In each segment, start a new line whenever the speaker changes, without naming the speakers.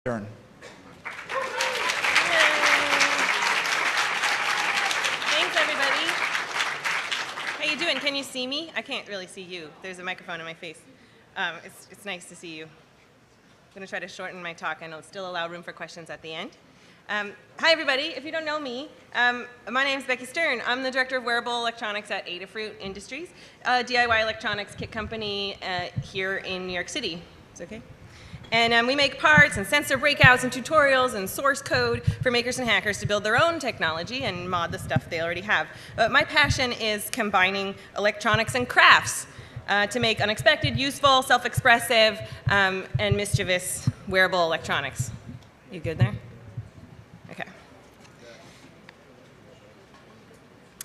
Stern.
Thanks, everybody. How you doing? Can you see me? I can't really see you. There's a microphone in my face. It's nice to see you. I'm going to try to shorten my talk. I know it's still allow room for questions at the end. Hi, everybody. If you don't know me, my name is Becky Stern. I'm the director of Wearable Electronics at Adafruit Industries, a DIY electronics kit company here in New York City. It's okay? And we make parts and sensor breakouts and tutorials and source code for makers and hackers to build their own technology and mod the stuff they already have. But my passion is combining electronics and crafts to make unexpected, useful, self-expressive, and mischievous wearable electronics. You good there? Okay.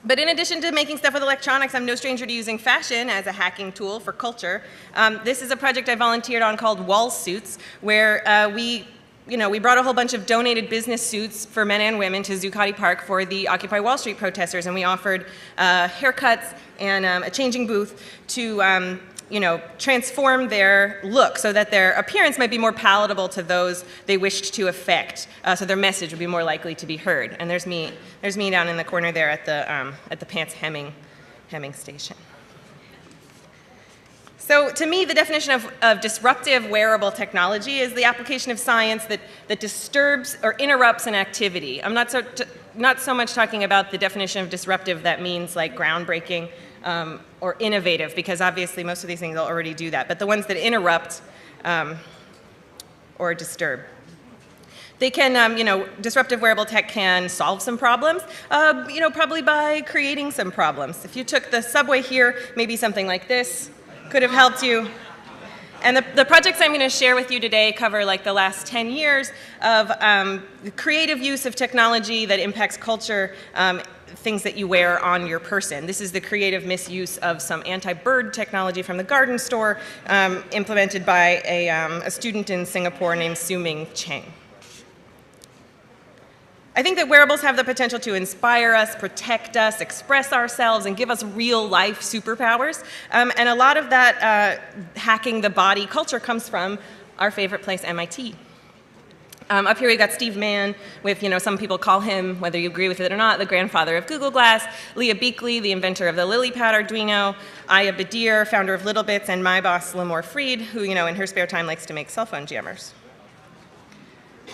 But in addition to making stuff with electronics, I'm no stranger to using fashion as a hacking tool for culture. This is a project I volunteered on called Wall Suits, where we brought a whole bunch of donated business suits for men and women to Zuccotti Park for the Occupy Wall Street protesters, and we offered haircuts and a changing booth to transform their look so that their appearance might be more palatable to those they wished to affect, so their message would be more likely to be heard. And there's me down in the corner there at the pants hemming station. So to me, the definition of disruptive wearable technology is the application of science that disturbs or interrupts an activity. I'm not so much talking about the definition of disruptive that means like groundbreaking or innovative, because obviously most of these things will already do that, but the ones that interrupt or disturb. They can, disruptive wearable tech can solve some problems, probably by creating some problems. If you took the subway here, maybe something like this could have helped you. And the projects I'm going to share with you today cover like the last 10 years of the creative use of technology that impacts culture, things that you wear on your person. This is the creative misuse of some anti-bird technology from the garden store implemented by a student in Singapore named Su-Ming Cheng. I think that wearables have the potential to inspire us, protect us, express ourselves, and give us real-life superpowers. And a lot of that hacking the body culture comes from our favorite place, MIT. Up here we've got Steve Mann with, some people call him, whether you agree with it or not, the grandfather of Google Glass, Leah Beakley, the inventor of the LilyPad Arduino, Aya Badir, founder of LittleBits, and my boss, Limor Fried, who, in her spare time likes to make cell phone jammers.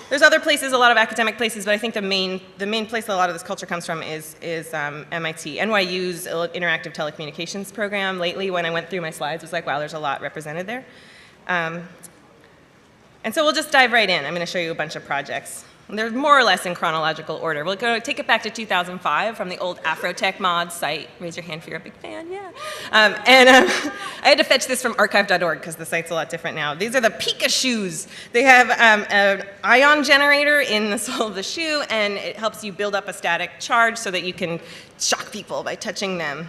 There's other places, a lot of academic places, but I think the main place that a lot of this culture comes from is MIT. NYU's interactive telecommunications program lately, when I went through my slides, was like, wow, there's a lot represented there. And so we'll just dive right in. I'm going to show you a bunch of projects. And they're more or less in chronological order. We'll take it back to 2005 from the old Afrotech Mods site. Raise your hand if you're a big fan, yeah. I had to fetch this from archive.org because the site's a lot different now. These are the Pika shoes. They have an ion generator in the sole of the shoe, and it helps you build up a static charge so that you can shock people by touching them.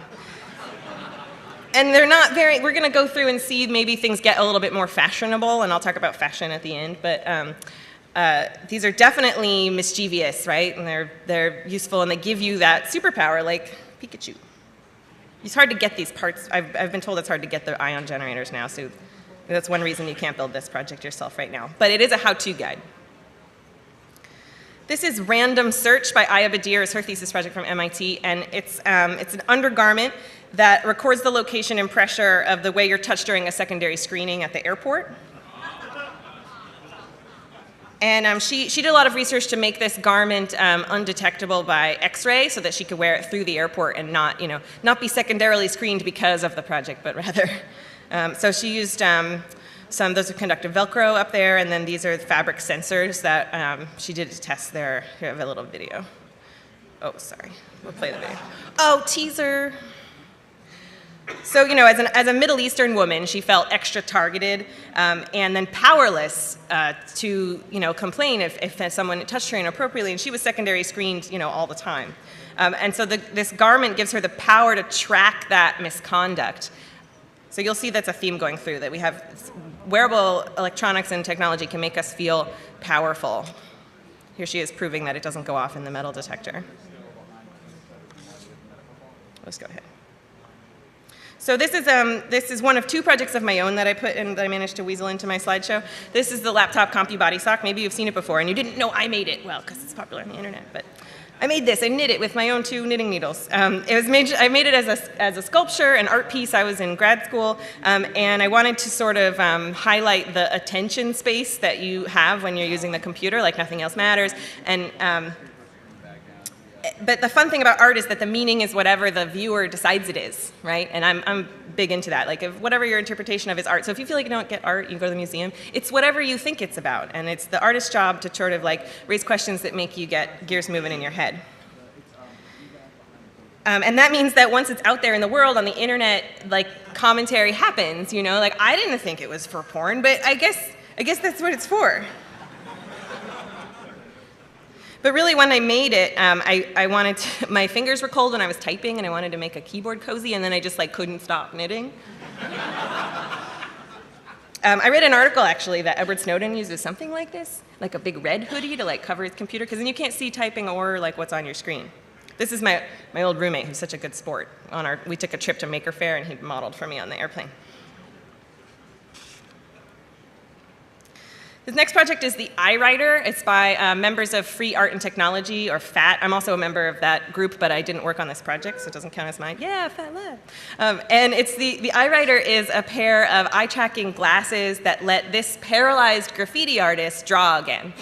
And they're not very, we're going to go through and see maybe things get a little bit more fashionable, and I'll talk about fashion at the end, but these are definitely mischievous, right? And they're useful, and they give you that superpower, like Pikachu. It's hard to get these parts. I've been told it's hard to get the ion generators now, so that's one reason you can't build this project yourself right now. But it is a how-to guide. This is Random Search by Aya Badir. It's her thesis project from MIT, and it's an undergarment that records the location and pressure of the way you're touched during a secondary screening at the airport. And she did a lot of research to make this garment undetectable by X-ray so that she could wear it through the airport and not be secondarily screened because of the project, but rather. So she used those are conductive Velcro up there, and then these are the fabric sensors that she did to test there. Here I have a little video. Oh, sorry. We'll play the video. Oh, teaser. So, as a Middle Eastern woman, she felt extra targeted and then powerless to, complain if someone touched her inappropriately, and she was secondary screened, all the time. And so this garment gives her the power to track that misconduct. So you'll see that's a theme going through, that we have wearable electronics and technology can make us feel powerful. Here she is proving that it doesn't go off in the metal detector. Let's go ahead. So this is one of two projects of my own that I put in, that I managed to weasel into my slideshow. This is the laptop Compu body sock. Maybe you've seen it before and you didn't know I made it. Well, because it's popular on the internet, but I made this. I knit it with my own 2 knitting needles. I made it as a sculpture, an art piece. I was in grad school, and I wanted to sort of highlight the attention space that you have when you're using the computer, like nothing else matters. And but the fun thing about art is that the meaning is whatever the viewer decides it is, right? And I'm big into that. Like, if whatever your interpretation of is art. So if you feel like you don't get art, you go to the museum. It's whatever you think it's about, and it's the artist's job to sort of like raise questions that make you get gears moving in your head. And that means that once it's out there in the world, on the internet, like, commentary happens. You know, like, I didn't think it was for porn, but I guess that's what it's for. But really, when I made it, I wanted to, my fingers were cold when I was typing, and I wanted to make a keyboard cozy, and then I just like couldn't stop knitting. I read an article, actually, that Edward Snowden uses something like this, like a big red hoodie to like cover his computer, because then you can't see typing or like what's on your screen. This is my old roommate, who's such a good sport. We took a trip to Maker Faire, and he modeled for me on the airplane. This next project is the iWriter. It's by members of Free Art and Technology, or FAT. I'm also a member of that group, but I didn't work on this project, so it doesn't count as mine. Yeah, FAT Lab. And it's the iWriter is a pair of eye-tracking glasses that let this paralyzed graffiti artist draw again.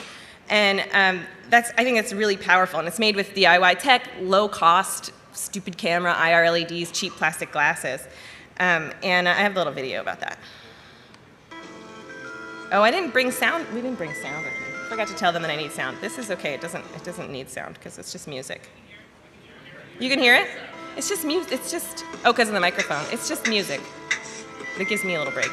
And I think it's really powerful, and it's made with DIY tech, low cost, stupid camera, IR LEDs, cheap plastic glasses. And I have a little video about that. Oh, I didn't bring sound. We didn't bring sound with me. I forgot to tell them that I need sound. This is okay. It doesn't need sound because it's just music. You can hear it? It's just music. It's just, oh, because of the microphone. It's just music. But it gives me a little break.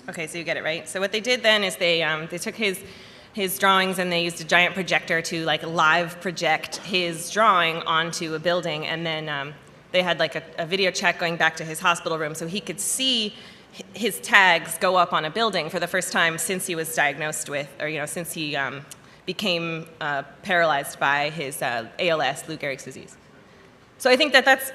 Okay, so you get it, right? So what they did then is they took his drawings and they used a giant projector to like live project his drawing onto a building, and then they had like a video check going back to his hospital room so he could see his tags go up on a building for the first time since he was diagnosed with, or since he became paralyzed by his ALS, Lou Gehrig's disease. So I think that's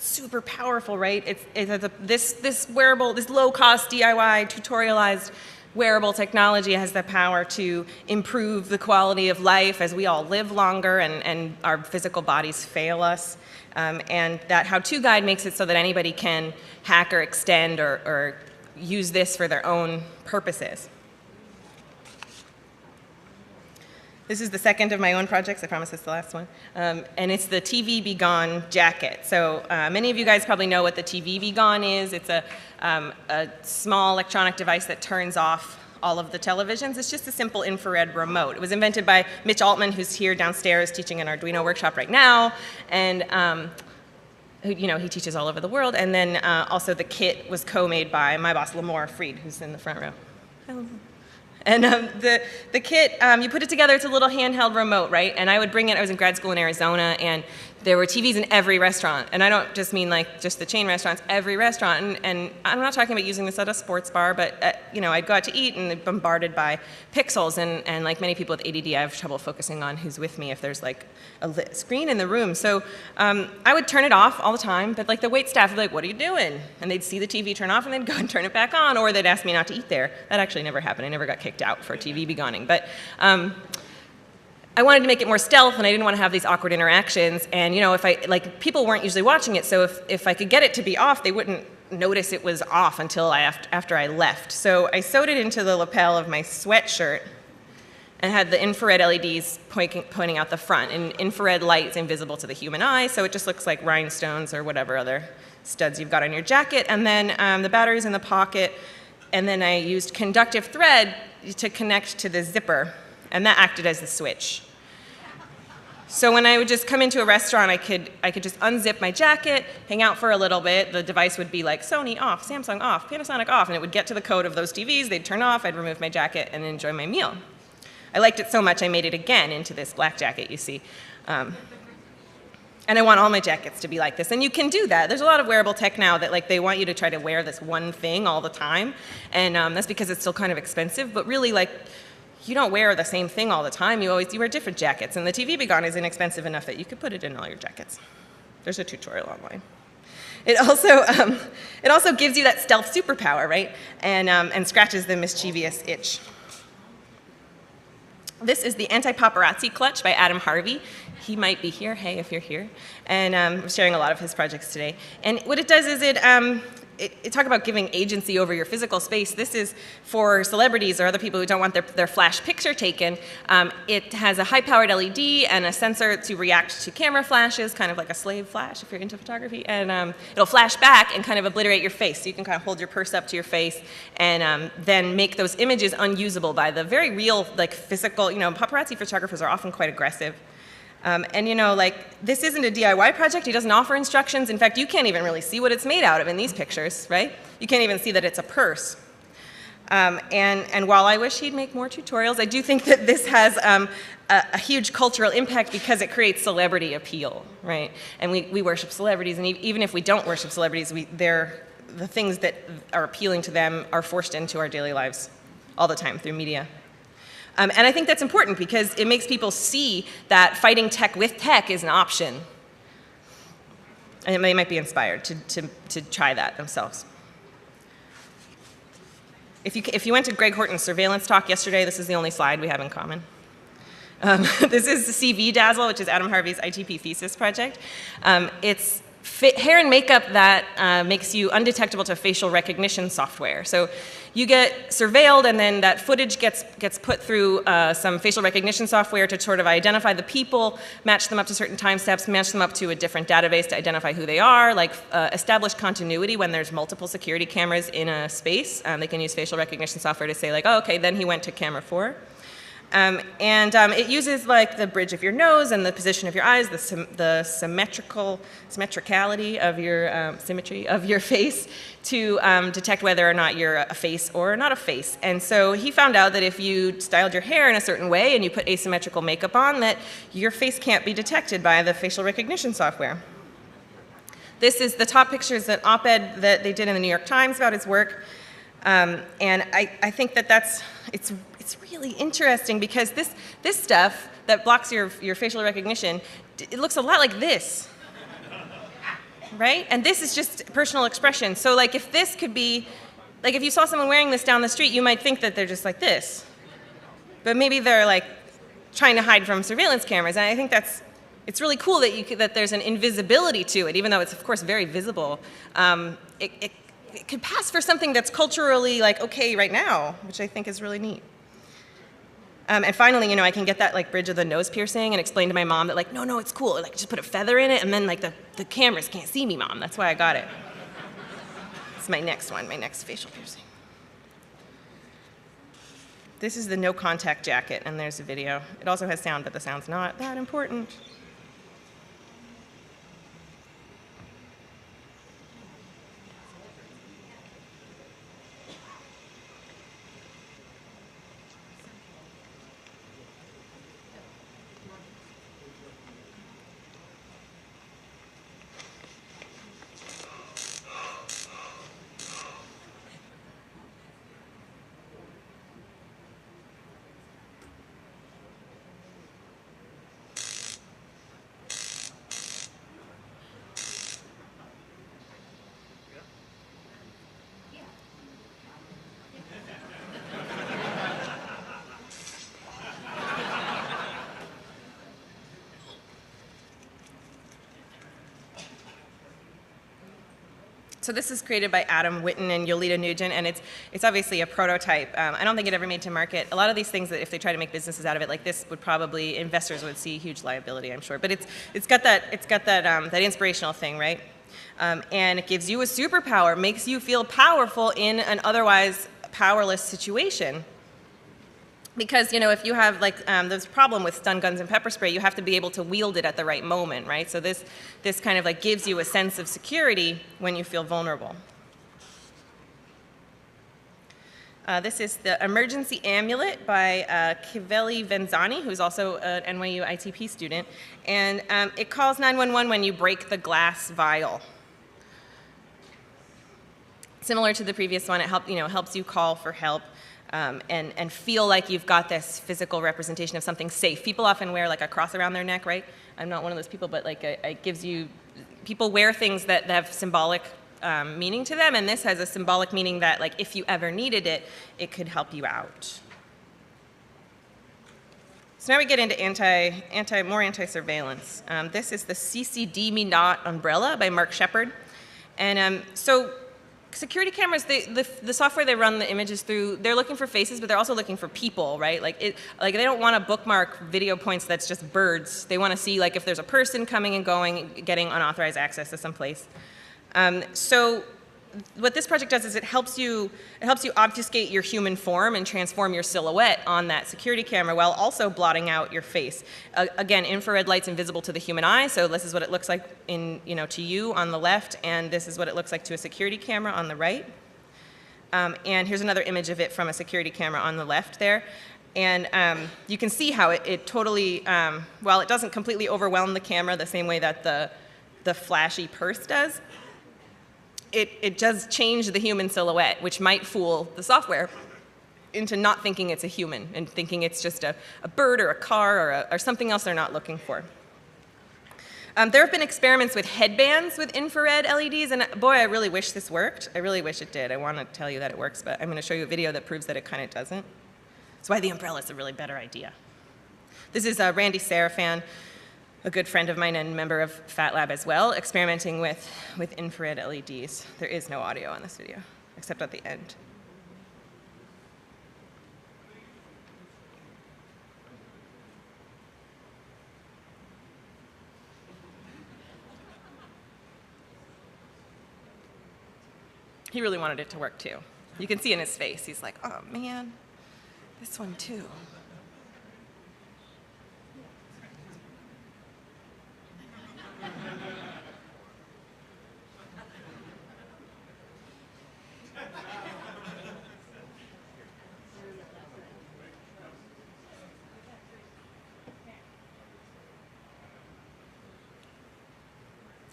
super powerful, right? This wearable, this low-cost DIY tutorialized wearable technology has the power to improve the quality of life as we all live longer and our physical bodies fail us. And that how-to guide makes it so that anybody can hack or extend or use this for their own purposes. This is the second of my own projects. I promise it's the last one. And it's the TV Be Gone jacket. So many of you guys probably know what the TV Be Gone is. It's a small electronic device that turns off all of the televisions. It's just a simple infrared remote. It was invented by Mitch Altman, who's here downstairs teaching an Arduino workshop right now. And he teaches all over the world. And then also the kit was co-made by my boss, Lamore Freed, who's in the front row. Hello. And the kit, you put it together, it's a little handheld remote, right? And I would bring it, I was in grad school in Arizona, and there were TVs in every restaurant. And I don't just mean like just the chain restaurants, every restaurant. And I'm not talking about using this at a sports bar, but I'd go out to eat and bombarded by pixels. And like many people with ADD, I have trouble focusing on who's with me if there's like a screen in the room. So I would turn it off all the time, but like the wait staff would be like, what are you doing? And they'd see the TV turn off and they'd go and turn it back on, or they'd ask me not to eat there. That actually never happened. I never got kicked out for TV begoning. But I wanted to make it more stealth, and I didn't want to have these awkward interactions. And if people weren't usually watching it, so if I could get it to be off, they wouldn't notice it was off until after I left. So I sewed it into the lapel of my sweatshirt and had the infrared LEDs pointing out the front. And infrared light is invisible to the human eye, so it just looks like rhinestones or whatever other studs you've got on your jacket. And then the battery's in the pocket, and then I used conductive thread to connect to the zipper, and that acted as the switch. So when I would just come into a restaurant, I could just unzip my jacket, hang out for a little bit. The device would be like, Sony off, Samsung off, Panasonic off, and it would get to the code of those TVs, they'd turn off, I'd remove my jacket and enjoy my meal. I liked it so much I made it again into this black jacket you see. And I want all my jackets to be like this. And you can do that. There's a lot of wearable tech now that they want you to try to wear this one thing all the time. And that's because it's still kind of expensive. But really, you don't wear the same thing all the time. You wear different jackets. And the TV Begon is inexpensive enough that you could put it in all your jackets. There's a tutorial online. It also gives you that stealth superpower, right? And scratches the mischievous itch. This is the Anti-Paparazzi Clutch by Adam Harvey. He might be here, hey, if you're here. And I'm sharing a lot of his projects today. And what it does is it talk about giving agency over your physical space. This is for celebrities or other people who don't want their flash picture taken. It has a high-powered LED and a sensor to react to camera flashes, kind of like a slave flash if you're into photography. And it'll flash back and kind of obliterate your face. So you can kind of hold your purse up to your face and then make those images unusable by the very real, physical, paparazzi photographers are often quite aggressive. This isn't a DIY project. He doesn't offer instructions. In fact, you can't even really see what it's made out of in these pictures, right? You can't even see that it's a purse. And while I wish he'd make more tutorials, I do think that this has a huge cultural impact because it creates celebrity appeal, right? And we worship celebrities, and even if we don't worship celebrities, the things that are appealing to them are forced into our daily lives all the time through media. And I think that's important because it makes people see that fighting tech with tech is an option. And they might be inspired to try that themselves. If you went to Greg Horton's surveillance talk yesterday, this is the only slide we have in common. This is the CV Dazzle, which is Adam Harvey's ITP thesis project. It's hair and makeup that makes you undetectable to facial recognition software. So you get surveilled, and then that footage gets put through some facial recognition software to sort of identify the people, match them up to certain time steps, match them up to a different database to identify who they are, establish continuity when there's multiple security cameras in a space. They can use facial recognition software to say, oh, okay, then he went to camera 4. It uses the bridge of your nose and the position of your eyes, the symmetricality of your symmetry of your face to detect whether or not you're a face or not a face. And so he found out that if you styled your hair in a certain way and you put asymmetrical makeup on, that your face can't be detected by the facial recognition software. This is the top pictures, that op-ed that they did in the New York Times about his work. And I think it's really interesting because this stuff that blocks your facial recognition, it looks a lot like this, right? And this is just personal expression. So if this could be, if you saw someone wearing this down the street, you might think that they're just like this. But maybe they're trying to hide from surveillance cameras. And I think it's really cool that there's an invisibility to it, even though it's of course very visible. It could pass for something that's culturally okay right now, which I think is really neat. And finally, I can get that bridge of the nose piercing and explain to my mom that no, it's cool. Just put a feather in it, and then the cameras can't see me, Mom. That's why I got it. It's my next one, my next facial piercing. This is the no contact jacket, and there's a video. It also has sound, but the sound's not that important. So this is created by Adam Witten and Yolita Nugent, and it's obviously a prototype. I don't think it ever made to market. A lot of these things that if they try to make businesses out of it, like this, would probably investors would see huge liability, I'm sure. But it's got that inspirational thing, right? And it gives you a superpower, makes you feel powerful in an otherwise powerless situation. Because, you know, if you have, like, this problem with stun guns and pepper spray, you have to be able to wield it at the right moment, right? So this kind of, like, gives you a sense of security when you feel vulnerable. This is the Emergency Amulet by Kiveli Venzani, who's also an NYU ITP student. And it calls 911 when you break the glass vial. Similar to the previous one, it helps you call for help. And feel like you've got this physical representation of something safe. People often wear like a cross around their neck, right? I'm not one of those people, but like it gives you, people wear things that have symbolic meaning to them, and this has a symbolic meaning that, like, if you ever needed it, it could help you out. So now we get into more anti-surveillance. This is the CCD Me Not umbrella by Mark Shepard. And so security cameras, the software they run the images through, they're looking for faces, but they're also looking for people, right? Like they don't want to bookmark video points that's just birds. They want to see, like, if there's a person coming and going, getting unauthorized access to some place. So what this project does is it helps you obfuscate your human form and transform your silhouette on that security camera while also blotting out your face. Again, infrared light's invisible to the human eye, so this is what it looks like to you on the left, and this is what it looks like to a security camera on the right. And here's another image of it from a security camera on the left there. And you can see how it totally, while it doesn't completely overwhelm the camera the same way that the flashy purse does, it does change the human silhouette, which might fool the software into not thinking it's a human and thinking it's just a bird or a car or something else they're not looking for. There have been experiments with headbands with infrared LEDs, and boy, I really wish this worked. I really wish it did. I want to tell you that it works, but I'm going to show you a video that proves that it kind of doesn't. That's why the umbrella is a really better idea. This is Randy Serafan, a good friend of mine and member of Fat Lab as well, experimenting with infrared LEDs. There is no audio on this video, except at the end. He really wanted it to work too. You can see in his face, he's like, oh man, this one too.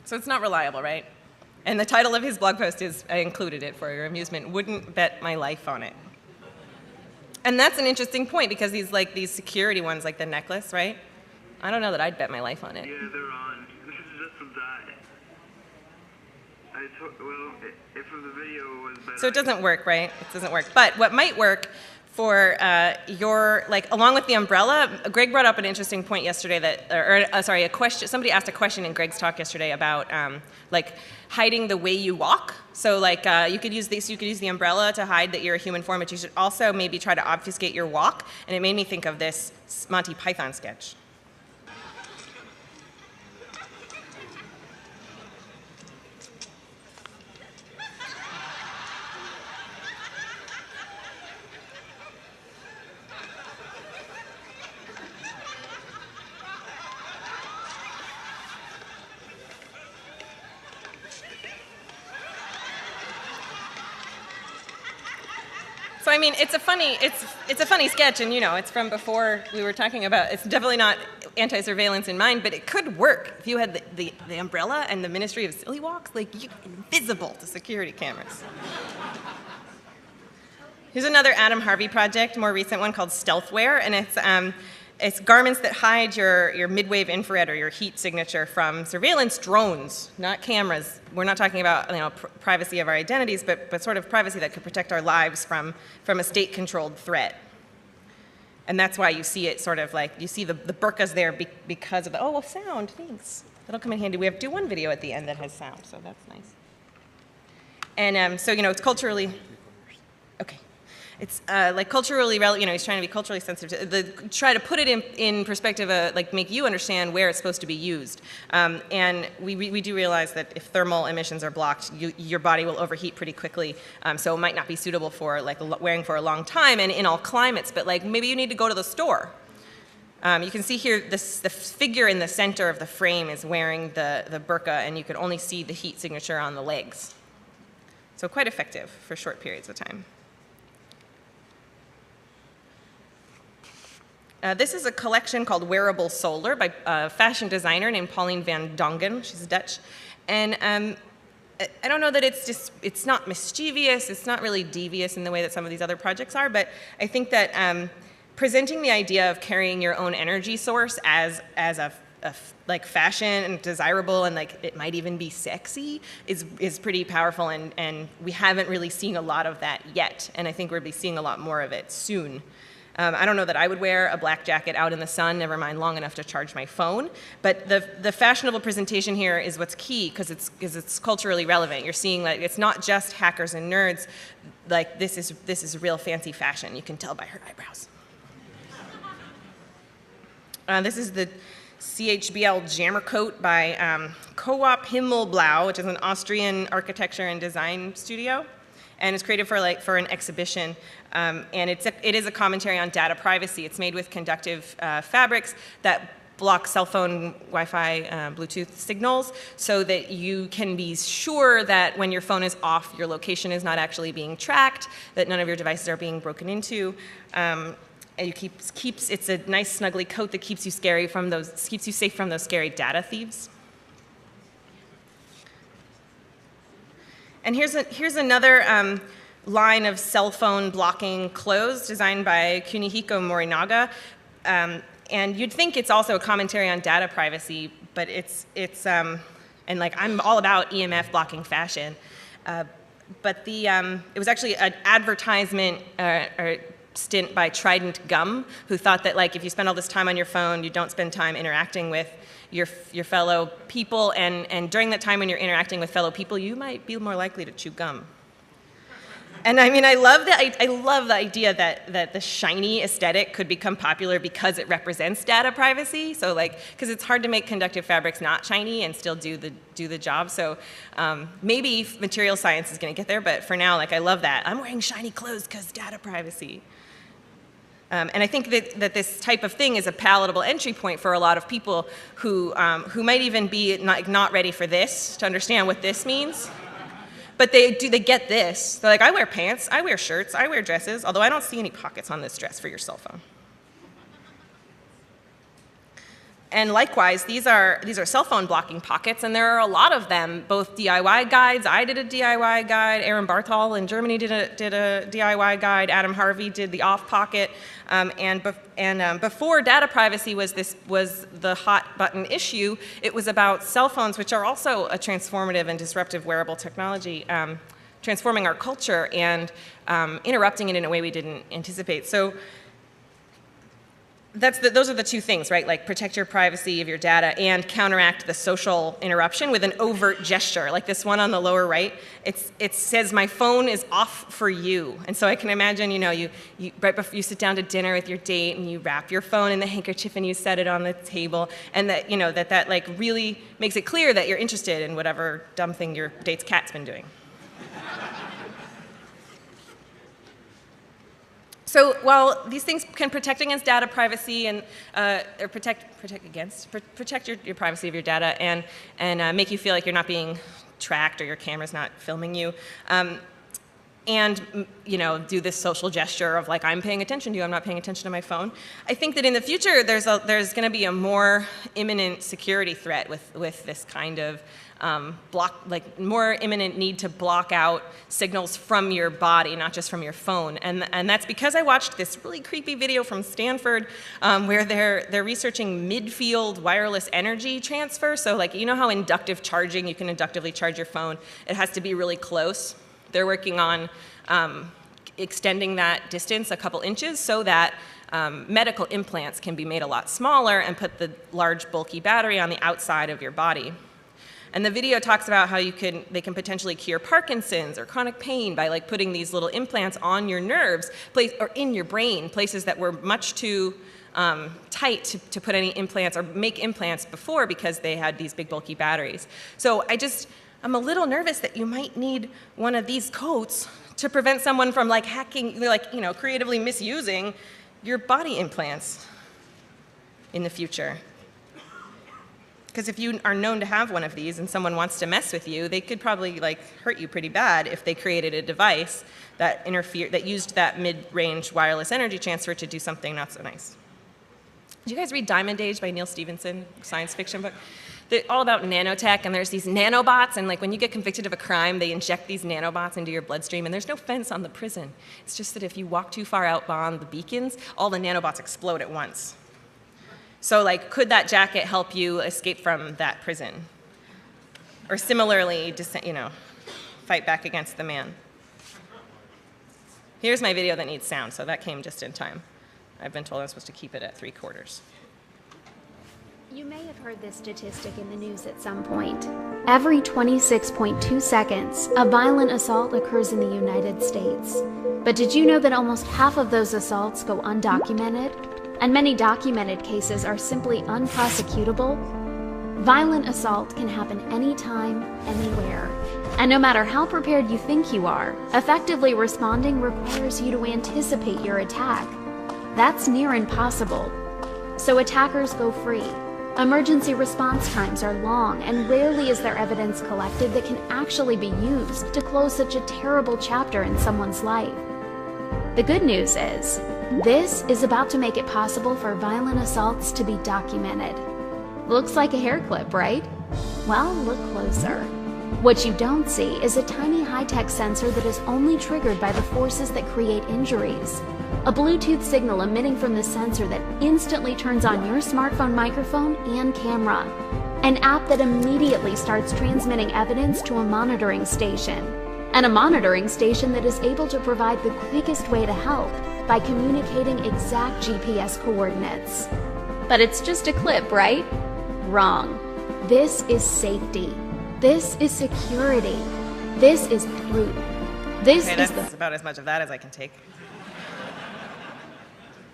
So it's not reliable, right? And the title of his blog post is, I included it for your amusement, wouldn't bet my life on it. And that's an interesting point because these security ones, like the necklace, right? I don't know that I'd bet my life on it.
Yeah, they're on. This is just some dye. If the video was better.
So it doesn't work, right? It doesn't work. But what might work for along with the umbrella, Greg brought up an interesting point yesterday a question. Somebody asked a question in Greg's talk yesterday about hiding the way you walk. So you could use the umbrella to hide that you're a human form, but you should also maybe try to obfuscate your walk. And it made me think of this Monty Python sketch. So I mean, it's a funny sketch, and it's from before we were talking about. It's definitely not anti-surveillance in mind, but it could work if you had the umbrella and the Ministry of Silly Walks, invisible to security cameras. Here's another Adam Harvey project, more recent one called Stealthwear, and it's garments that hide your mid-wave infrared or your heat signature from surveillance drones, not cameras. We're not talking about privacy of our identities, but sort of privacy that could protect our lives from a state-controlled threat. And that's why you see it sort of you see the burqas there because of the, sound, thanks. That'll come in handy. We have one video at the end that has sound, so that's nice. And so, it's culturally, okay. It's like culturally relevant, he's trying to be culturally sensitive, try to put it in perspective, like make you understand where it's supposed to be used. And we do realize that if thermal emissions are blocked, your body will overheat pretty quickly. So it might not be suitable for like wearing for a long time and in all climates, but like maybe you need to go to the store. You can see here the figure in the center of the frame is wearing the burqa, and you can only see the heat signature on the legs. So quite effective for short periods of time. This is a collection called Wearable Solar by a fashion designer named Pauline van Dongen. She's Dutch. And I don't know that it's not mischievous, it's not really devious in the way that some of these other projects are, but I think that presenting the idea of carrying your own energy source as a like fashion and desirable and like it might even be sexy is pretty powerful, and we haven't really seen a lot of that yet, and I think we'll be seeing a lot more of it soon. I don't know that I would wear a black jacket out in the sun, never mind long enough to charge my phone. But the fashionable presentation here is what's key because it's culturally relevant. You're seeing like it's not just hackers and nerds. Like this is real fancy fashion. You can tell by her eyebrows. This is the CHBL jammer coat by Co-op Himmelblau, which is an Austrian architecture and design studio. And it's created for an exhibition, and it is a commentary on data privacy. It's made with conductive fabrics that block cell phone, Wi-Fi, Bluetooth signals, so that you can be sure that when your phone is off, your location is not actually being tracked, that none of your devices are being broken into. And it's a nice snuggly coat that keeps you safe from those scary data thieves. And here's another line of cell phone blocking clothes designed by Kunihiko Morinaga. And you'd think it's also a commentary on data privacy, but and like I'm all about EMF blocking fashion. But it was actually an advertisement or stint by Trident Gum, who thought that like if you spend all this time on your phone, you don't spend time interacting with your fellow people, and during that time when you're interacting with fellow people, you might be more likely to chew gum. And I mean, I love the idea that the shiny aesthetic could become popular because it represents data privacy. So like, because it's hard to make conductive fabrics not shiny and still do the job. So maybe material science is going to get there, but for now, like I love that. I'm wearing shiny clothes because data privacy. And I think that this type of thing is a palatable entry point for a lot of people who might even be not ready for this, to understand what this means. But they get this. They're like, I wear pants, I wear shirts, I wear dresses, although I don't see any pockets on this dress for your cell phone. And likewise, these are cell phone blocking pockets, and there are a lot of them, both DIY guides. I did a DIY guide. Aaron Barthol in Germany did a DIY guide. Adam Harvey did the off pocket. And before data privacy was the hot button issue, it was about cell phones, which are also a transformative and disruptive wearable technology, transforming our culture and interrupting it in a way we didn't anticipate. So those are the two things, right? Like protect your privacy of your data and counteract the social interruption with an overt gesture. Like this one on the lower right, it says my phone is off for you. And so I can imagine, you right before you sit down to dinner with your date and you wrap your phone in the handkerchief and you set it on the table, and that that like really makes it clear that you're interested in whatever dumb thing your date's cat's been doing. So while these things can protect against data privacy and or protect your privacy of your data and make you feel like you're not being tracked or your camera's not filming you, and do this social gesture of like I'm paying attention to you, I'm not paying attention to my phone. I think that in the future there's going to be a more imminent security threat with this kind of more imminent need to block out signals from your body, not just from your phone. And that's because I watched this really creepy video from Stanford where they're researching midfield wireless energy transfer. So like, how inductive charging, you can inductively charge your phone. It has to be really close. They're working on extending that distance a couple inches so that medical implants can be made a lot smaller and put the large bulky battery on the outside of your body. And the video talks about how they can potentially cure Parkinson's or chronic pain by like putting these little implants on your nerves, or in your brain, places that were much too tight to put any implants or make implants before because they had these big bulky batteries. So I'm a little nervous that you might need one of these coats to prevent someone from like hacking, like, you know, creatively misusing your body implants in the future. Because if you are known to have one of these and someone wants to mess with you, they could probably like hurt you pretty bad if they created a device that used that mid-range wireless energy transfer to do something not so nice. Did you guys read Diamond Age by Neil Stephenson, science fiction book? They're all about nanotech, and there's these nanobots, and like when you get convicted of a crime, they inject these nanobots into your bloodstream, and there's no fence on the prison. It's just that if you walk too far out beyond the beacons, all the nanobots explode at once. So like, could that jacket help you escape from that prison? Or similarly, you know, fight back against the man? Here's my video that needs sound, so that came just in time. I've been told I'm supposed to keep it at 3/4.
You may have heard this statistic in the news at some point. Every 26.2 seconds, a violent assault occurs in the United States. But did you know that almost half of those assaults go undocumented? And many documented cases are simply unprosecutable? Violent assault can happen anytime, anywhere. And no matter how prepared you think you are, effectively responding requires you to anticipate your attack. That's near impossible. So attackers go free. Emergency response times are long, and rarely is there evidence collected that can actually be used to close such a terrible chapter in someone's life. The good news is, this is about to make it possible for violent assaults to be documented. Looks like a hair clip, right? Well, look closer. What you don't see is a tiny high-tech sensor that is only triggered by the forces that create injuries. A Bluetooth signal emitting from the sensor that instantly turns on your smartphone microphone and camera. An app that immediately starts transmitting evidence to a monitoring station. And a monitoring station that is able to provide the quickest way to help by communicating exact GPS coordinates. But it's just a clip, right? Wrong. This is safety. This is security. This is proof.
That's about as much of that as I can take.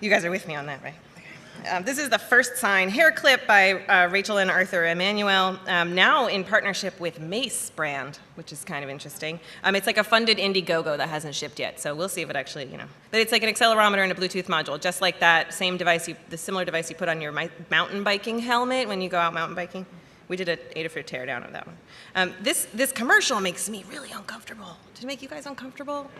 You guys are with me on that, right? This is the First Sign hair clip by Rachel and Arthur Emanuel, now in partnership with Mace brand, which is kind of interesting. It's like a funded Indiegogo that hasn't shipped yet, so we'll see if it actually, you know. But it's like an accelerometer and a Bluetooth module, just like that same device, the similar device you put on your mountain biking helmet when you go out mountain biking. We did an Adafruit teardown of that one. This commercial makes me really uncomfortable. Did it make you guys uncomfortable?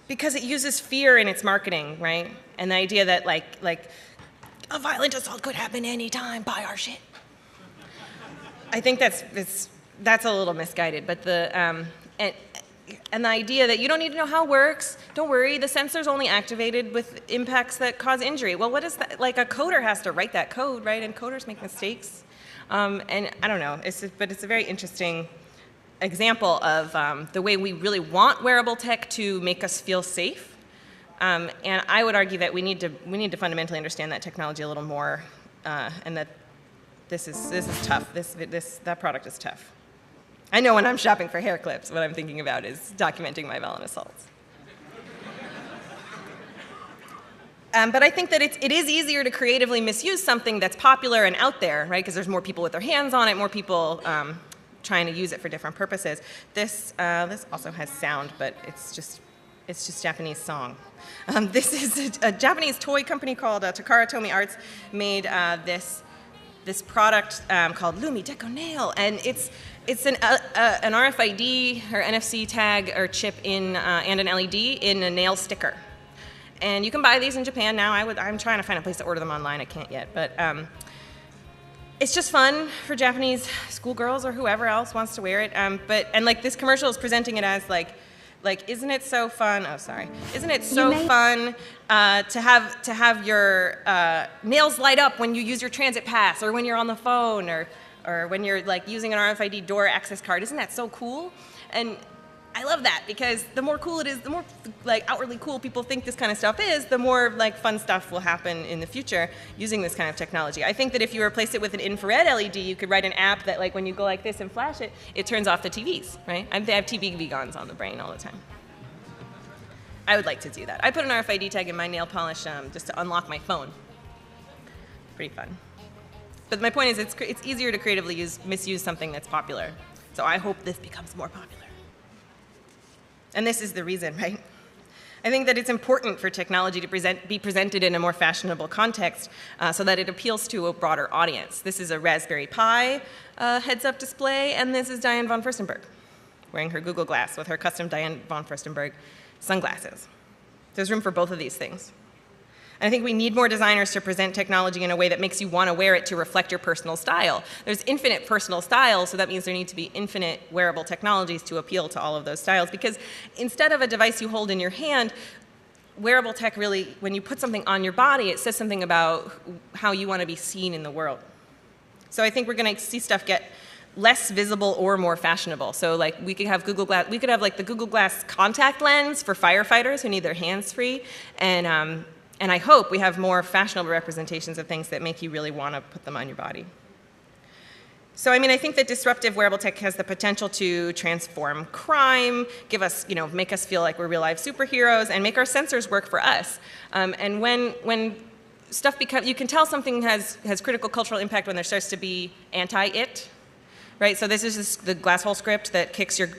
Because it uses fear in its marketing, right? And the idea that like a violent assault could happen anytime, buy our shit. I think that's a little misguided, but and the idea that you don't need to know how it works, don't worry, the sensor's only activated with impacts that cause injury. Well, what is that? Like a coder has to write that code, right? And coders make mistakes. And I don't know, but it's a very interesting example of the way we really want wearable tech to make us feel safe. And I would argue that we need to fundamentally understand that technology a little more, and that this is tough. That product is tough. I know when I'm shopping for hair clips, what I'm thinking about is documenting my violent assaults. But I think that it is easier to creatively misuse something that's popular and out there, right? Because there's more people with their hands on it, more people trying to use it for different purposes. This also has sound, but it's just Japanese song. This is a Japanese toy company called Takara Tomy Arts made this product called Lumi Deco Nail, and it's an RFID or NFC tag or chip in and an LED in a nail sticker. And you can buy these in Japan now. I'm trying to find a place to order them online. I can't yet, but it's just fun for Japanese schoolgirls or whoever else wants to wear it. And like this commercial is presenting it as like, isn't it so fun? Oh, sorry. Isn't it so fun to have your nails light up when you use your transit pass, or when you're on the phone, or when you're like using an RFID door access card? Isn't that so cool? And I love that, because the more cool it is, the more like outwardly cool people think this kind of stuff is, the more like fun stuff will happen in the future using this kind of technology. I think that if you replace it with an infrared LED, you could write an app that like when you go like this and flash it, it turns off the TVs, right? They have TV vegans on the brain all the time. I would like to do that. I put an RFID tag in my nail polish just to unlock my phone. Pretty fun. But my point is, it's easier to creatively misuse something that's popular. So I hope this becomes more popular. And this is the reason, right? I think that it's important for technology to be presented in a more fashionable context so that it appeals to a broader audience. This is a Raspberry Pi heads-up display, and this is Diane von Furstenberg wearing her Google Glass with her custom Diane von Furstenberg sunglasses. There's room for both of these things. And I think we need more designers to present technology in a way that makes you want to wear it to reflect your personal style. There's infinite personal styles, so that means there need to be infinite wearable technologies to appeal to all of those styles. Because instead of a device you hold in your hand, wearable tech really, when you put something on your body, it says something about how you want to be seen in the world. So I think we're going to see stuff get less visible or more fashionable. So like we could have Google Glass, we could have like the Google Glass contact lens for firefighters who need their hands free, and I hope we have more fashionable representations of things that make you really want to put them on your body. So I mean, I think that disruptive wearable tech has the potential to transform crime, give us, make us feel like we're real life superheroes, and make our sensors work for us. And when stuff becomes, you can tell something has critical cultural impact when there starts to be anti-it. Right, so this is just the Glasshole script that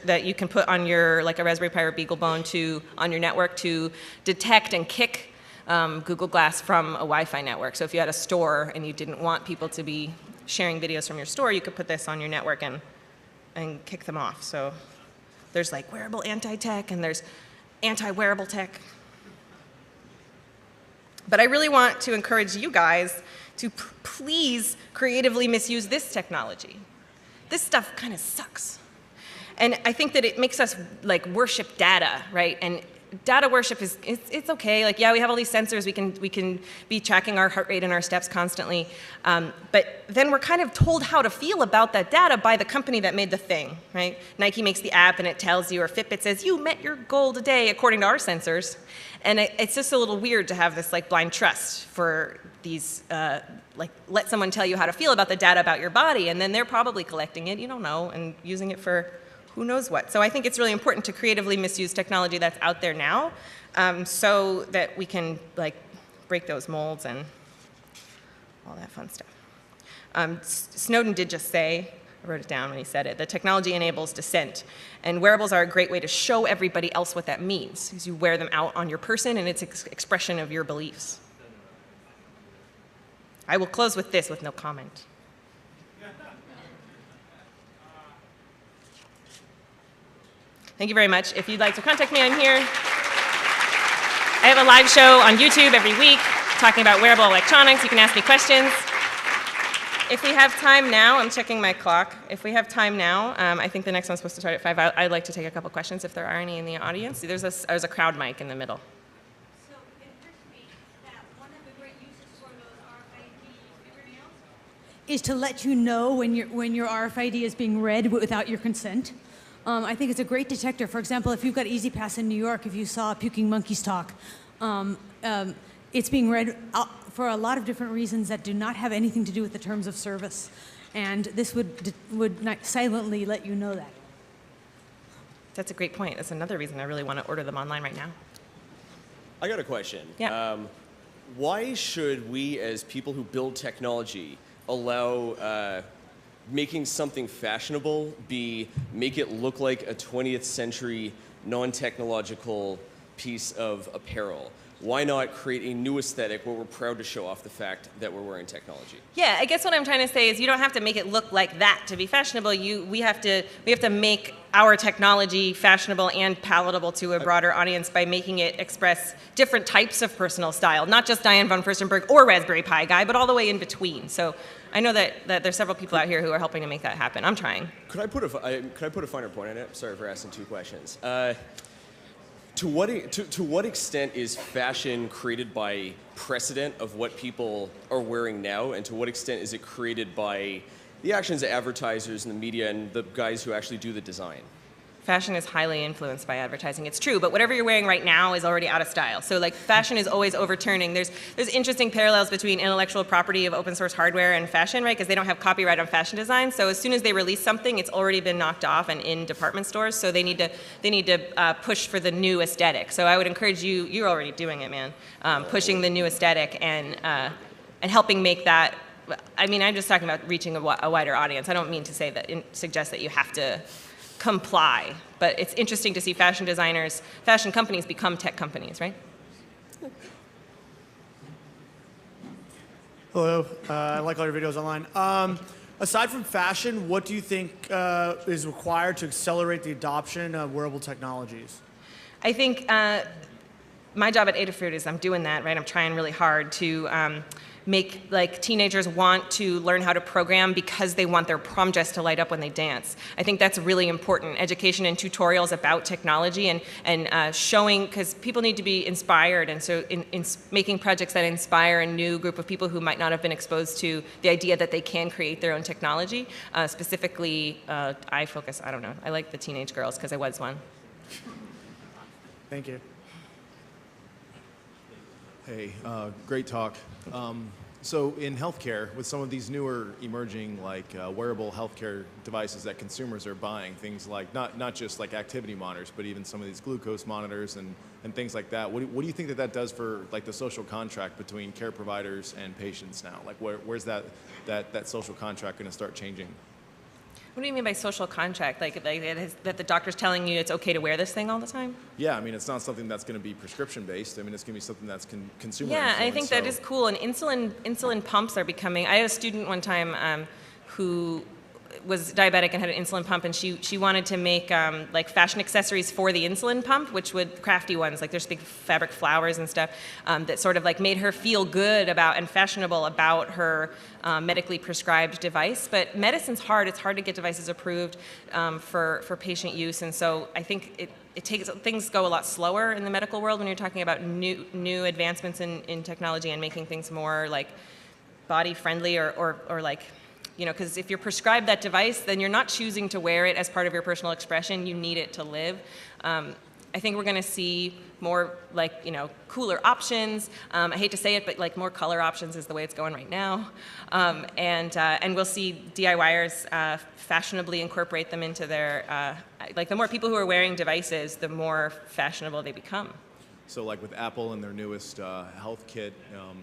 that you can put on your, like a Raspberry Pi or BeagleBone on your network to detect and kick Google Glass from a Wi-Fi network. So if you had a store and you didn't want people to be sharing videos from your store, you could put this on your network and kick them off. So there's like wearable anti-tech and there's anti-wearable tech. But I really want to encourage you guys to please creatively misuse this technology. This stuff kind of sucks. And I think that it makes us like worship data, right? And data worship it's okay. Like, yeah, we have all these sensors. We can be tracking our heart rate and our steps constantly. But then we're kind of told how to feel about that data by the company that made the thing, right? Nike makes the app and it tells you, or Fitbit says, you met your goal today according to our sensors. And it's just a little weird to have this like blind trust for these, like let someone tell you how to feel about the data about your body, and then they're probably collecting it, you don't know, and using it for who knows what. So I think it's really important to creatively misuse technology that's out there now, so that we can like break those molds and all that fun stuff. Snowden did just say, I wrote it down when he said it, that technology enables dissent. And wearables are a great way to show everybody else what that means, because you wear them out on your person and it's an expression of your beliefs. I will close with this with no comment. Thank you very much. If you'd like to contact me, I'm here. I have a live show on YouTube every week talking about wearable electronics. You can ask me questions. If we have time now, I'm checking my clock. If we have time now, I think the next one's supposed to start at 5. I'd like to take a couple questions if there are any in the audience. There's a crowd mic in the middle.
So it occurs to me that one of the great uses for those RFID fingernails is to let you know when your RFID is being read without your consent. I think it's a great detector. For example, if you've got Easy Pass in New York, if you saw Puking Monkeys talk, it's being read for a lot of different reasons that do not have anything to do with the terms of service. And this would silently let you know that.
That's a great point. That's another reason I really want to order them online right now.
I got a question.
Yeah.
Why should we, as people who build technology, allow making something fashionable make it look like a 20th century non-technological piece of apparel? Why not create a new aesthetic where we're proud to show off the fact that we're wearing technology?
Yeah, I guess what I'm trying to say is you don't have to make it look like that to be fashionable. We have to make our technology fashionable and palatable to a broader audience by making it express different types of personal style, not just Diane von Furstenberg or Raspberry Pi guy, but all the way in between. So I know that there's several people out here who are helping to make that happen. I'm trying.
Could I put a finer point on it? Sorry for asking two questions. To what extent is fashion created by precedent of what people are wearing now, and to what extent is it created by the actions of advertisers and the media and the guys who actually do the design?
Fashion is highly influenced by advertising. It's true, but whatever you're wearing right now is already out of style. So like fashion is always overturning. There's interesting parallels between intellectual property of open source hardware and fashion, right? Because they don't have copyright on fashion design. So as soon as they release something, it's already been knocked off and in department stores. So they need to push for the new aesthetic. So I would encourage you. You're already doing it, man. Pushing the new aesthetic and helping make that. I mean, I'm just talking about reaching a wider audience. I don't mean to say that suggest that you have to comply, but it's interesting to see fashion designers, fashion companies become tech companies, right?
Hello, I like all your videos online. Aside from fashion, what do you think is required to accelerate the adoption of wearable technologies?
I think my job at Adafruit is I'm doing that, right? I'm trying really hard to make like teenagers want to learn how to program because they want their prom dress to light up when they dance. I think that's really important. Education and tutorials about technology and showing, because people need to be inspired, and so in making projects that inspire a new group of people who might not have been exposed to the idea that they can create their own technology. Specifically, I don't know, I like the teenage girls because I was one.
Thank you.
Hey, great talk. So in healthcare, with some of these newer emerging like wearable healthcare devices that consumers are buying, things like not just like activity monitors, but even some of these glucose monitors and things like that. What do you think that does for like the social contract between care providers and patients now? Like where's that social contract going to start changing?
What do you mean by social contract? Like that the doctor's telling you it's okay to wear this thing all the time?
Yeah, I mean, it's not something that's going to be prescription-based. I mean, it's going to be something that's consumer
Yeah,
influenced,
I think that is cool. And insulin pumps are becoming. I had a student one time who was diabetic and had an insulin pump, and she wanted to make like fashion accessories for the insulin pump, which would crafty ones, like there's big fabric flowers and stuff that sort of like made her feel good about and fashionable about her medically prescribed device. But medicine's hard. It's hard to get devices approved for patient use, and so I think things go a lot slower in the medical world when you're talking about new advancements in technology and making things more like body friendly or like. You know, because if you're prescribed that device, then you're not choosing to wear it as part of your personal expression. You need it to live. I think we're going to see more, like, you know, cooler options. I hate to say it, but like more color options is the way it's going right now. And we'll see DIYers fashionably incorporate them into their, like the more people who are wearing devices, the more fashionable they become.
So like with Apple and their newest Health Kit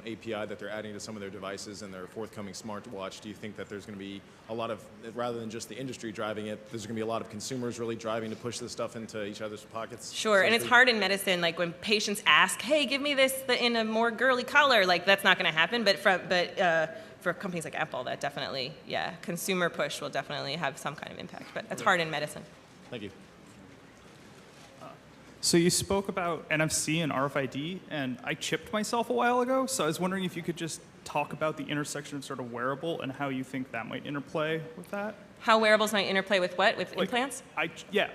API that they're adding to some of their devices and their forthcoming smartwatch, do you think that there's going to be a lot of, rather than just the industry driving it, there's going to be a lot of consumers really driving to push this stuff into each other's pockets?
Sure, and it's hard in medicine, like when patients ask, hey, give me this in a more girly color, like that's not going to happen, but for companies like Apple, that definitely, yeah, consumer push will definitely have some kind of impact, but that's hard in medicine.
Thank you.
So you spoke about NFC and RFID, and I chipped myself a while ago, so I was wondering if you could just talk about the intersection of sort of wearable and how you think that might interplay with that.
How wearables might interplay with what? With implants?
Yeah.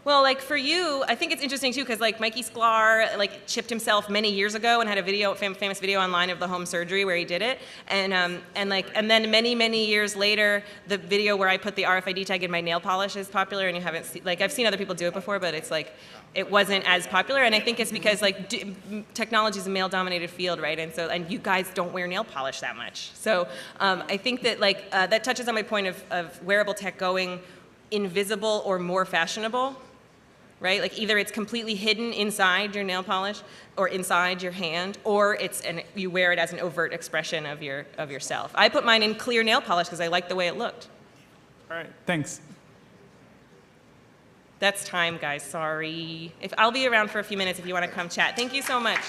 Well, like for you, I think it's interesting too, because like Mikey Sklar like chipped himself many years ago and had a video, famous video online of the home surgery where he did it, and then many years later, the video where I put the RFID tag in my nail polish is popular, and you haven't seen, like I've seen other people do it before, but it's like it wasn't as popular, and I think it's because like technology is a male-dominated field, right? And you guys don't wear nail polish that much, so I think that like that touches on my point of wearable tech going invisible or more fashionable. Right? Like either it's completely hidden inside your nail polish or inside your hand, or you wear it as an overt expression of yourself. I put mine in clear nail polish because I liked the way it looked.
All right, thanks.
That's time, guys, sorry. I'll be around for a few minutes if you want to come chat. Thank you so much.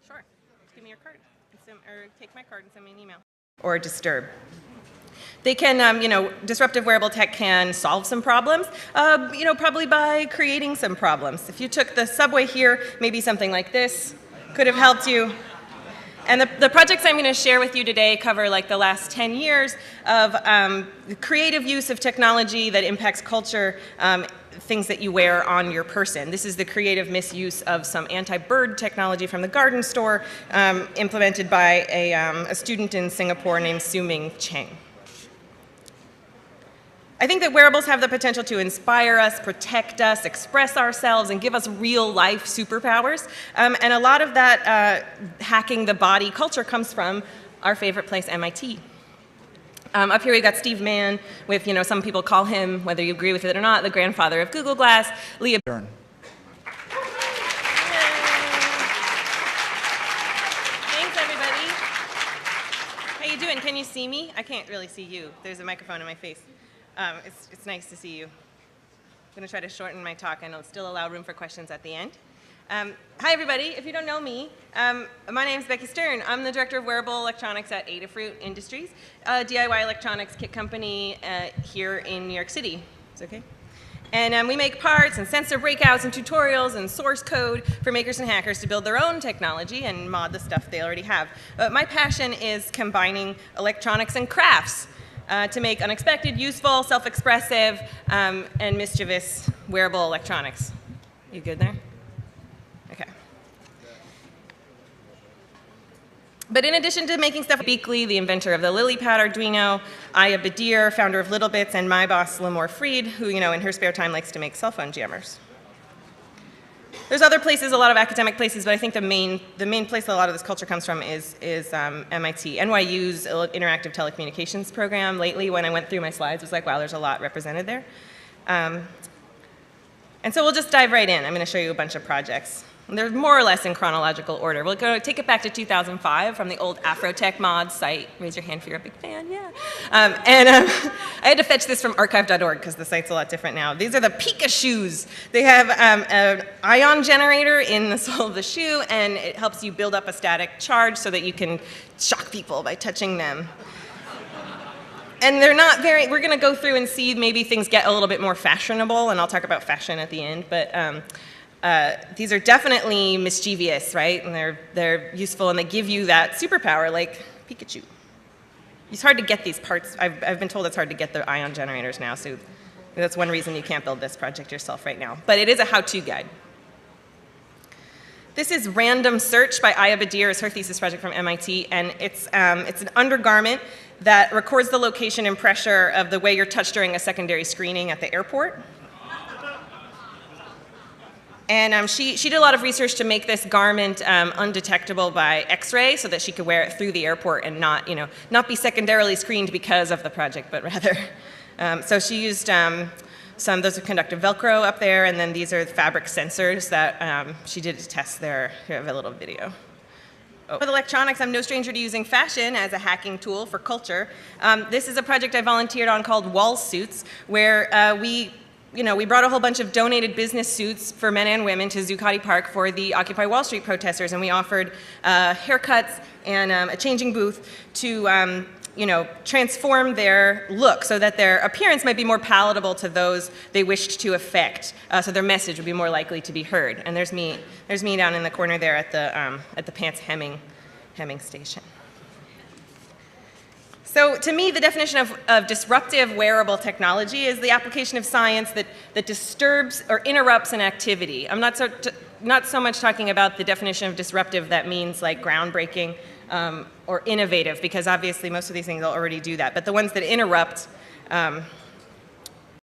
Sure. Give me your card, or take my card and send me an email. Or disturb. They can, disruptive wearable tech can solve some problems, probably by creating some problems. If you took the subway here, maybe something like this could have helped you. And the projects I'm going to share with you today cover like the last 10 years of creative use of technology that impacts culture, things that you wear on your person. This is the creative misuse of some anti-bird technology from the garden store implemented by a student in Singapore named Su Ming Cheng. I think that wearables have the potential to inspire us, protect us, express ourselves, and give us real-life superpowers. And a lot of that hacking the body culture comes from our favorite place, MIT. Up here we've got Steve Mann with, some people call him, whether you agree with it or not, the grandfather of Google Glass. Leah Stern. Thanks, everybody. How you doing? Can you see me? I can't really see you. There's a microphone in my face. It's nice to see you. I'm going to try to shorten my talk and I'll still allow room for questions at the end. Hi, everybody. If you don't know me, my name is Becky Stern. I'm the director of wearable electronics at Adafruit Industries, a DIY electronics kit company here in New York City. Is it okay? And we make parts and sensor breakouts and tutorials and source code for makers and hackers to build their own technology and mod the stuff they already have. But my passion is combining electronics and crafts to make unexpected, useful, self-expressive, and mischievous wearable electronics. You good there? Okay. But in addition to making stuff, Beakley, the inventor of the LilyPad Arduino, Aya Badir, founder of LittleBits, and my boss, Limor Fried, who, in her spare time likes to make cell phone jammers. There's other places, a lot of academic places, but I think the main place a lot of this culture comes from is MIT. NYU's interactive telecommunications program lately, when I went through my slides, was like, wow, there's a lot represented there. And so we'll just dive right in. I'm going to show you a bunch of projects. And they're more or less in chronological order. We'll take it back to 2005 from the old Afrotech Mods site. Raise your hand if you're a big fan, yeah. I had to fetch this from archive.org because the site's a lot different now. These are the Pika shoes. They have an ion generator in the sole of the shoe, and it helps you build up a static charge so that you can shock people by touching them. And they're not very, we're going to go through and see maybe things get a little bit more fashionable, and I'll talk about fashion at the end, but these are definitely mischievous, right? And they're useful, and they give you that superpower, like Pikachu. It's hard to get these parts. I've been told it's hard to get the ion generators now, so that's one reason you can't build this project yourself right now. But it is a how-to guide. This is Random Search by Aya Badir. It's her thesis project from MIT, and it's an undergarment that records the location and pressure of the way you're touched during a secondary screening at the airport. And she did a lot of research to make this garment undetectable by X-ray so that she could wear it through the airport and not be secondarily screened because of the project, but rather. So she used those are conductive Velcro up there, and then these are fabric sensors that she did to test there. Here I have a little video. With electronics, I'm no stranger to using fashion as a hacking tool for culture. This is a project I volunteered on called Wall Suits, where we brought a whole bunch of donated business suits for men and women to Zuccotti Park for the Occupy Wall Street protesters, and we offered haircuts and a changing booth to transform their look so that their appearance might be more palatable to those they wished to affect, so their message would be more likely to be heard. And there's me down in the corner there at the pants hemming station. So to me, the definition of disruptive wearable technology is the application of science that disturbs or interrupts an activity. I'm not so much talking about the definition of disruptive that means like groundbreaking or innovative, because obviously most of these things will already do that. But the ones that interrupt